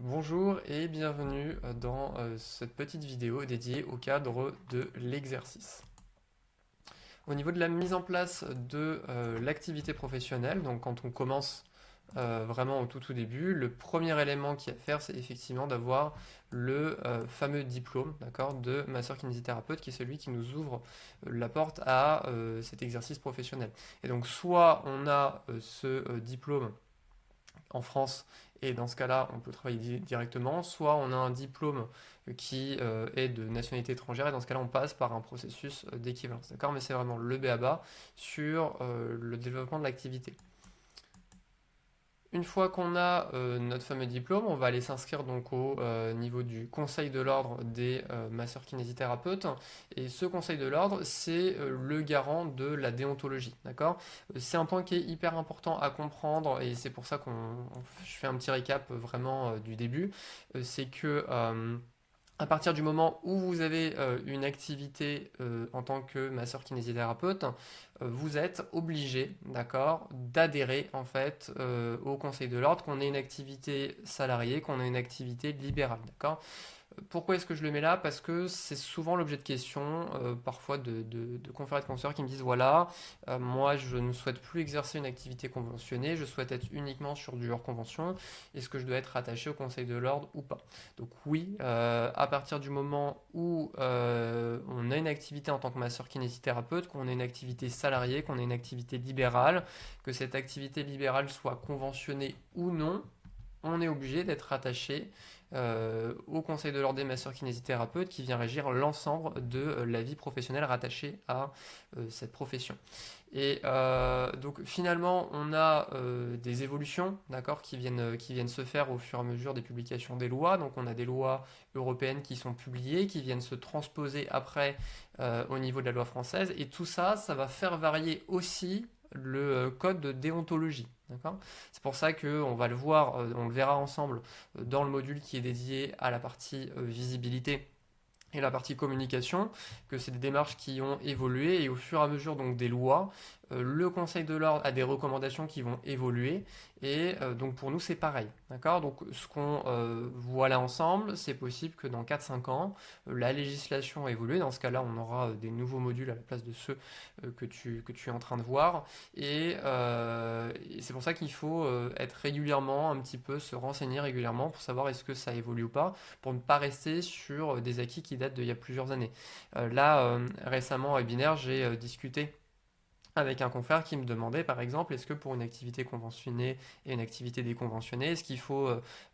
Bonjour et bienvenue dans cette petite vidéo dédiée au cadre de l'exercice. Au niveau de la mise en place de l'activité professionnelle, donc quand on commence vraiment au tout début, le premier élément qu'il y a à faire, c'est effectivement d'avoir le fameux diplôme, d'accord, de masseur-kinésithérapeute, qui est celui qui nous ouvre la porte à cet exercice professionnel. Et donc soit on a ce diplôme en France, et dans ce cas-là, on peut travailler directement, soit on a un diplôme qui est de nationalité étrangère, et dans ce cas-là, on passe par un processus d'équivalence, d'accord? Mais c'est vraiment le b.a-ba sur le développement de l'activité. Une fois qu'on a notre fameux diplôme, on va aller s'inscrire donc au niveau du Conseil de l'ordre des masseurs kinésithérapeutes. Et ce Conseil de l'ordre, c'est le garant de la déontologie, d'accord? C'est un point qui est hyper important à comprendre et c'est pour ça je fais un petit récap vraiment du début. C'est que à partir du moment où vous avez une activité en tant que masseur kinésithérapeute, vous êtes obligé, d'accord, d'adhérer en fait au Conseil de l'ordre, qu'on ait une activité salariée, qu'on ait une activité libérale, d'accord. Pourquoi est-ce que je le mets là? Parce que c'est souvent l'objet de questions, parfois de confrères et de consoeurs qui me disent, voilà, moi je ne souhaite plus exercer une activité conventionnée, je souhaite être uniquement sur du hors convention, est-ce que je dois être rattaché au Conseil de l'ordre ou pas? Donc oui, à partir du moment où on a une activité en tant que masseur kinésithérapeute, qu'on a une activité salariée, qu'on a une activité libérale, que cette activité libérale soit conventionnée ou non, on est obligé d'être rattaché au Conseil de l'ordre des masseurs kinésithérapeutes qui vient régir l'ensemble de la vie professionnelle rattachée à cette profession. Et donc finalement, on a des évolutions, d'accord, qui viennent se faire au fur et à mesure des publications des lois. Donc on a des lois européennes qui sont publiées, qui viennent se transposer après au niveau de la loi française. Et tout ça, ça va faire varier aussi le code de déontologie. D'accord. C'est pour ça qu'on va le voir, on le verra ensemble dans le module qui est dédié à la partie visibilité et la partie communication, que c'est des démarches qui ont évolué et au fur et à mesure donc des lois, le Conseil de l'ordre a des recommandations qui vont évoluer et donc pour nous c'est pareil, d'accord. Donc ce qu'on voit là ensemble, c'est possible que dans 4-5 ans, la législation a évolué, dans ce cas-là on aura des nouveaux modules à la place de ceux que tu es en train de voir et c'est pour ça qu'il faut être régulièrement un petit peu, se renseigner régulièrement pour savoir est-ce que ça évolue ou pas, pour ne pas rester sur des acquis qui datent d'il y a plusieurs années. Là, récemment, en webinaire, j'ai discuté avec un confrère qui me demandait par exemple est-ce que pour une activité conventionnée et une activité déconventionnée, est-ce qu'il faut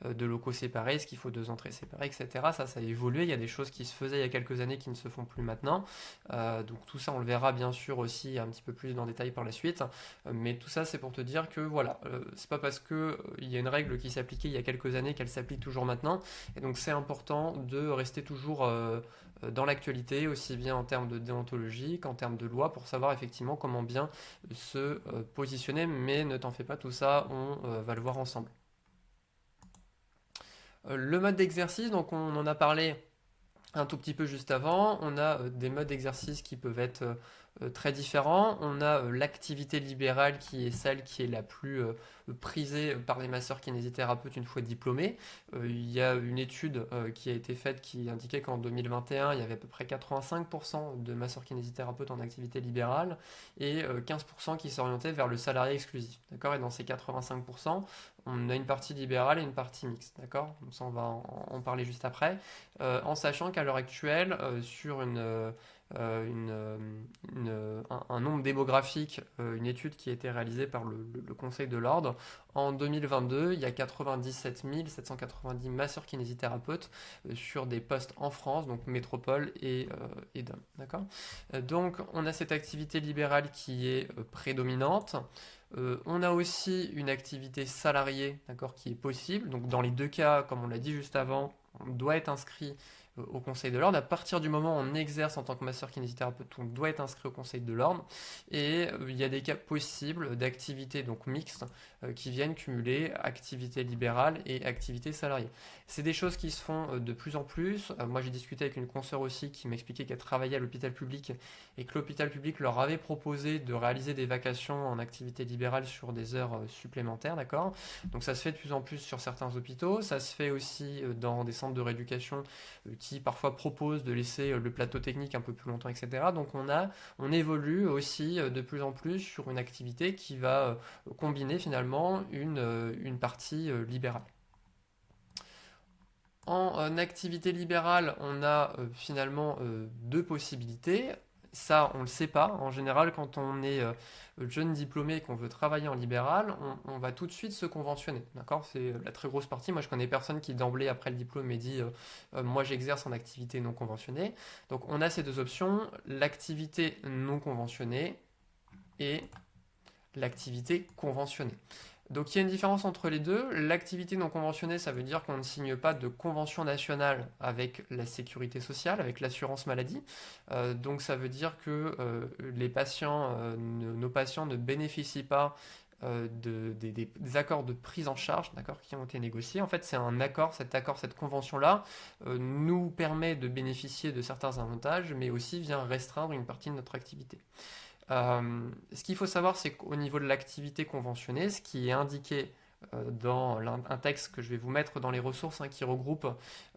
de locaux séparés, est-ce qu'il faut deux entrées séparées, etc. Ça a évolué, il y a des choses qui se faisaient il y a quelques années qui ne se font plus maintenant. Donc tout ça on le verra bien sûr aussi un petit peu plus dans le détail par la suite. Mais tout ça c'est pour te dire que voilà, c'est pas parce que il y a une règle qui s'appliquait il y a quelques années qu'elle s'applique toujours maintenant. Et donc c'est important de rester toujours dans l'actualité, aussi bien en termes de déontologie qu'en termes de loi, pour savoir effectivement comment bien se positionner, mais ne t'en fais pas, tout ça, on va le voir ensemble. Le mode d'exercice, donc on en a parlé un tout petit peu juste avant, on a des modes d'exercice qui peuvent être très différents. On a l'activité libérale qui est celle qui est la plus prisée par les masseurs kinésithérapeutes une fois diplômés. Il y a une étude qui a été faite qui indiquait qu'en 2021, il y avait à peu près 85% de masseurs kinésithérapeutes en activité libérale et 15% qui s'orientaient vers le salarié exclusif. D'accord. Et dans ces 85%, on a une partie libérale et une partie mixte. D'accord. Donc ça, on va en parler juste après. En sachant qu'à l'heure actuelle, sur un nombre démographique, une étude qui a été réalisée par le Conseil de l'ordre, en 2022, il y a 97 790 masseurs kinésithérapeutes sur des postes en France, donc métropole et DOM. D'accord. Donc on a cette activité libérale qui est prédominante. On a aussi une activité salariée, d'accord, qui est possible. Donc dans les deux cas, comme on l'a dit juste avant, on doit être inscrit au Conseil de l'Ordre. À partir du moment où on exerce en tant que masseur-kinésithérapeute, on doit être inscrit au Conseil de l'Ordre. Et il y a des cas possibles d'activités donc mixtes qui viennent cumuler activité libérale et activité salariée. C'est des choses qui se font de plus en plus. Moi, j'ai discuté avec une consoeur aussi qui m'expliquait qu'elle travaillait à l'hôpital public et que l'hôpital public leur avait proposé de réaliser des vacations en activité libérale sur des heures supplémentaires, d'accord? Donc ça se fait de plus en plus sur certains hôpitaux, ça se fait aussi dans des centres de rééducation qui parfois proposent de laisser le plateau technique un peu plus longtemps, etc. Donc on évolue aussi de plus en plus sur une activité qui va combiner finalement une partie libérale. En activité libérale, on a finalement deux possibilités. Ça, on ne le sait pas. En général, quand on est jeune diplômé et qu'on veut travailler en libéral, on va tout de suite se conventionner. D'accord? C'est la très grosse partie. Moi, je connais personne qui, d'emblée, après le diplôme, me dit moi, j'exerce en activité non conventionnée. Donc, on a ces deux options, l'activité non conventionnée et l'activité conventionnée. Donc il y a une différence entre les deux. L'activité non conventionnée, ça veut dire qu'on ne signe pas de convention nationale avec la sécurité sociale, avec l'assurance maladie. Donc ça veut dire que les patients, nos patients ne bénéficient pas des accords de prise en charge, d'accord, qui ont été négociés. En fait, c'est un accord, cette convention-là, nous permet de bénéficier de certains avantages, mais aussi vient restreindre une partie de notre activité. Ce qu'il faut savoir, c'est qu'au niveau de l'activité conventionnée, ce qui est indiqué dans un texte que je vais vous mettre dans les ressources qui regroupe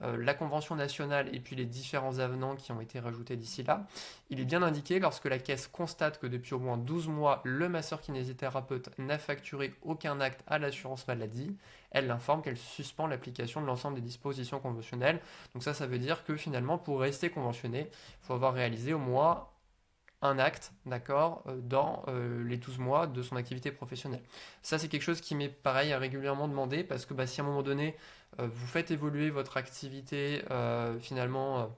la convention nationale et puis les différents avenants qui ont été rajoutés d'ici là, il est bien indiqué lorsque la caisse constate que depuis au moins 12 mois, le masseur-kinésithérapeute n'a facturé aucun acte à l'assurance maladie, elle l'informe qu'elle suspend l'application de l'ensemble des dispositions conventionnelles. Donc ça veut dire que finalement, pour rester conventionné, il faut avoir réalisé au moins un acte, d'accord, dans les 12 mois de son activité professionnelle. Ça, c'est quelque chose qui m'est pareil régulièrement demandé parce que si à un moment donné, vous faites évoluer votre activité finalement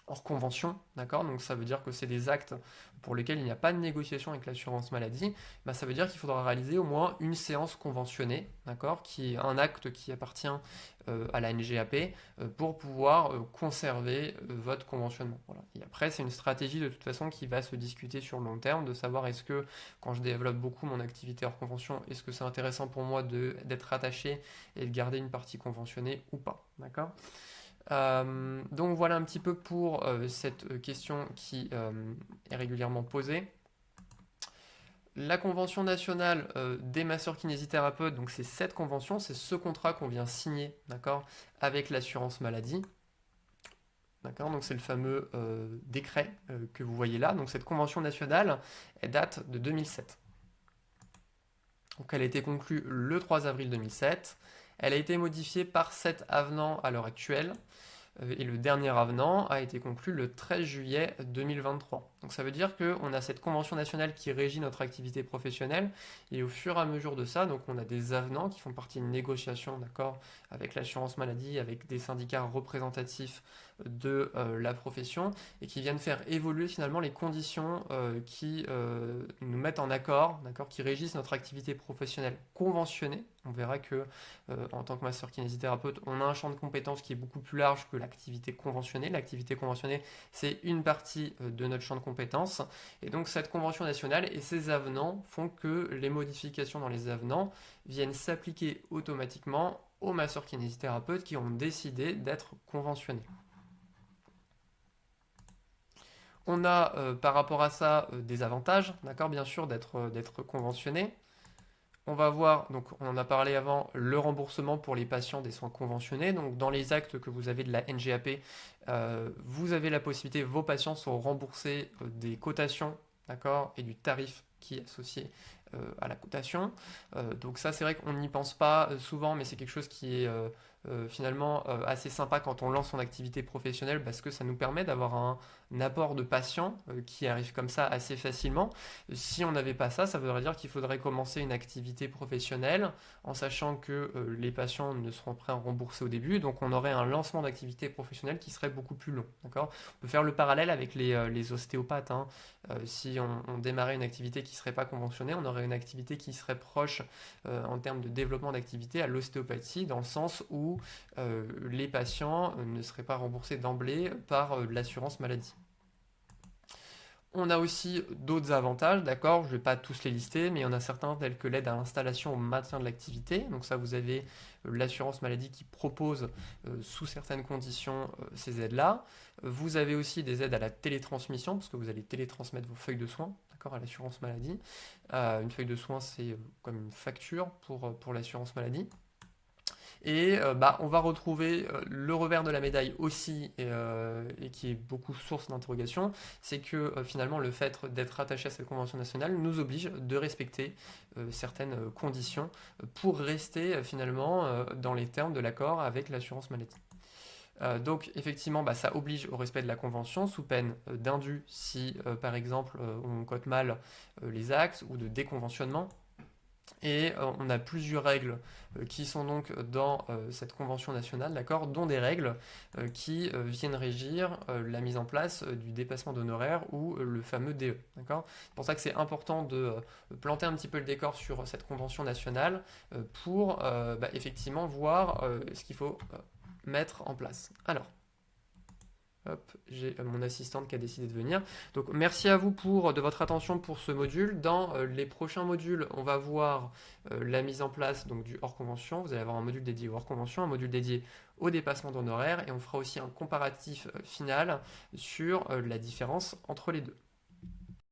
hors convention, d'accord? Donc ça veut dire que c'est des actes pour lesquels il n'y a pas de négociation avec l'assurance maladie, ça veut dire qu'il faudra réaliser au moins une séance conventionnée, d'accord? Qui est un acte qui appartient à la NGAP pour pouvoir conserver votre conventionnement. Voilà. Et après, c'est une stratégie de toute façon qui va se discuter sur le long terme, de savoir est-ce que quand je développe beaucoup mon activité hors convention, est-ce que c'est intéressant pour moi d'être attaché et de garder une partie conventionnée ou pas, d'accord? Donc voilà un petit peu pour cette question qui est régulièrement posée. La convention nationale des masseurs-kinésithérapeutes, donc c'est cette convention, c'est ce contrat qu'on vient signer, d'accord, avec l'assurance maladie. D'accord, donc c'est le fameux décret que vous voyez là. Donc cette convention nationale, elle date de 2007. Donc elle a été conclue le 3 avril 2007. Elle a été modifiée par 7 avenants à l'heure actuelle. Et le dernier avenant a été conclu le 13 juillet 2023. Donc ça veut dire qu'on a cette convention nationale qui régit notre activité professionnelle, et au fur et à mesure de ça, donc on a des avenants qui font partie d'une négociation, d'accord, avec l'assurance maladie, avec des syndicats représentatifs de la profession, et qui viennent faire évoluer finalement les conditions qui nous mettent en accord, d'accord, qui régissent notre activité professionnelle conventionnée. On verra que en tant que masseur kinésithérapeute, on a un champ de compétences qui est beaucoup plus large que l'activité conventionnée. L'activité conventionnée, c'est une partie de notre champ de compétences. Et donc cette convention nationale et ces avenants font que les modifications dans les avenants viennent s'appliquer automatiquement aux masseurs kinésithérapeutes qui ont décidé d'être conventionnés. On a par rapport à ça des avantages, d'accord, bien sûr, d'être conventionné. On va voir, donc on en a parlé avant, le remboursement pour les patients des soins conventionnés. Donc dans les actes que vous avez de la NGAP, vous avez la possibilité, vos patients sont remboursés des cotations, d'accord, et du tarif qui est associé à la cotation. Donc ça, c'est vrai qu'on n'y pense pas souvent, mais c'est quelque chose qui est finalement assez sympa quand on lance son activité professionnelle, parce que ça nous permet d'avoir un apport de patients qui arrive comme ça assez facilement. Si on n'avait pas ça, ça voudrait dire qu'il faudrait commencer une activité professionnelle en sachant que les patients ne seront prêts à rembourser au début, donc on aurait un lancement d'activité professionnelle qui serait beaucoup plus long. D'accord ? On peut faire le parallèle avec les ostéopathes. Si on démarrait une activité qui ne serait pas conventionnée, on aurait une activité qui serait proche en termes de développement d'activité à l'ostéopathie, dans le sens où où les patients ne seraient pas remboursés d'emblée par l'assurance maladie. On a aussi d'autres avantages, d'accord, je ne vais pas tous les lister, mais il y en a certains tels que l'aide à l'installation au maintien de l'activité. Donc ça, vous avez l'assurance maladie qui propose sous certaines conditions ces aides-là. Vous avez aussi des aides à la télétransmission, parce que vous allez télétransmettre vos feuilles de soins, d'accord, à l'assurance maladie. Une feuille de soins, c'est comme une facture pour l'assurance maladie. Et on va retrouver le revers de la médaille aussi, et qui est beaucoup source d'interrogation, c'est que finalement le fait d'être attaché à cette convention nationale nous oblige de respecter certaines conditions pour rester finalement dans les termes de l'accord avec l'assurance maladie. Donc effectivement, ça oblige au respect de la convention sous peine d'indu si par exemple on cote mal les actes ou de déconventionnement. Et on a plusieurs règles qui sont donc dans cette convention nationale, d'accord, dont des règles qui viennent régir la mise en place du dépassement d'honoraires ou le fameux DE, d'accord. C'est pour ça que c'est important de planter un petit peu le décor sur cette convention nationale pour effectivement voir ce qu'il faut mettre en place. Alors, hop, j'ai mon assistante qui a décidé de venir. Donc merci à vous de votre attention pour ce module. Dans les prochains modules, on va voir la mise en place donc, du hors convention. Vous allez avoir un module dédié au hors convention, un module dédié au dépassement d'honoraires et on fera aussi un comparatif final sur la différence entre les deux.